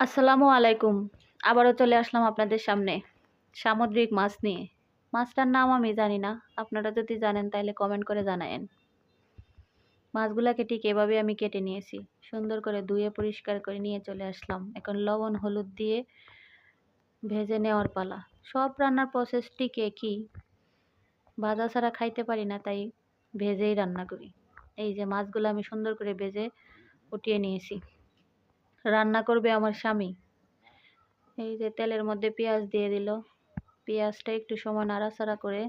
আসসালামু আলাইকুম। আবারও চলে আসলাম আপনাদের সামনে সামুদ্রিক মাছ নিয়ে। মাছটার নাম আমি জানি না। আপনারা যদি জানেন তাহলে কমেন্ট করে জানায়েন। মাছগুলাকে ঠিক এভাবে আমি কেটে নিয়েছি। সুন্দর করে ধুয়ে পরিষ্কার করে নিয়ে চলে আসলাম। এখন লবণ হলুদ দিয়ে ভেজে নেওয়ার পালা। সব রান্নার প্রসেসটি একই। ভাজা ছাড়া খাইতে পারি না, তাই ভেজেই রান্না করি। এই যে মাছগুলো আমি সুন্দর করে ভেজে উঠিয়ে নিয়েছি। রান্না করবে আমার স্বামী। এই যে তেলের মধ্যে পেঁয়াজ দিয়ে দিল। পেঁয়াজটা একটু সময় নাড়াচাড়া করে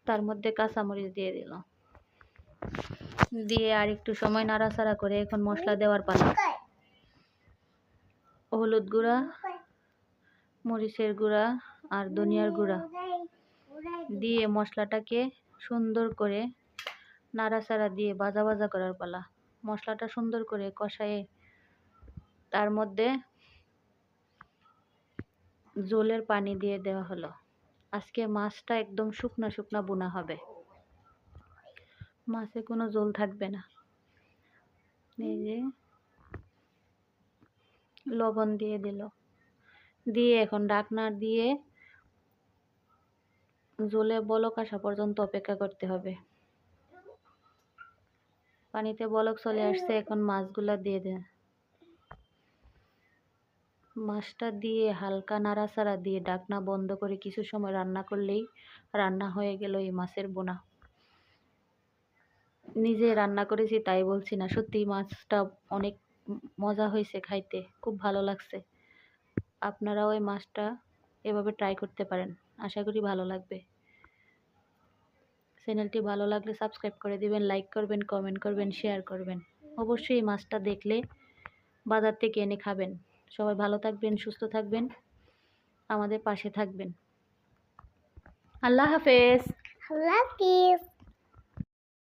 তার মধ্যে কাঁচামরিচ দিয়ে দিল, দিয়ে আর একটু সময় নাড়াচাড়া করে এখন মশলা দেওয়ার পালা। হলুদ গুঁড়া, মরিচের গুঁড়া আর ধনিয়ার গুঁড়া দিয়ে মশলাটাকে সুন্দর করে নাড়াচাড়া দিয়ে ভাজা ভাজা করার পালা। মশলাটা সুন্দর করে কষায়ে তার মধ্যে ঝোলের পানি দিয়ে দেওয়া হলো। আজকে মাছটা একদম শুকনা শুকনা বোনা হবে, মাছে কোনো ঝোল থাকবে না। এই যে লবণ দিয়ে দিল, দিয়ে এখন ঢাকনা দিয়ে ঝোলে বলক আসা পর্যন্ত অপেক্ষা করতে হবে। পানিতে বলক চলে আসছে, এখন মাছগুলা দিয়ে দেন। মাছটা দিয়ে হালকা নাড়াচাড়া দিয়ে ঢাকনা বন্ধ করে কিছু সময় রান্না করলেই রান্না হয়ে গেল এই মাছের বোনা। নিজে রান্না করেছি তাই বলছি না, সত্যি মাছটা অনেক মজা হয়েছে, খাইতে খুব ভালো লাগছে। আপনারাও ওই মাছটা এভাবে ট্রাই করতে পারেন, আশা করি ভালো লাগবে। চ্যানেলটি ভালো লাগলে সাবস্ক্রাইব করে দিবেন, লাইক করবেন, কমেন্ট করবেন, শেয়ার করবেন। অবশ্যই এই মাছটা দেখলে বাজার থেকে এনে খাবেন। সবাই ভালো থাকবেন, সুস্থ থাকবেন, আমাদের পাশে থাকবেন। আল্লাহ হাফেজ। আল্লাহ হাফিজ।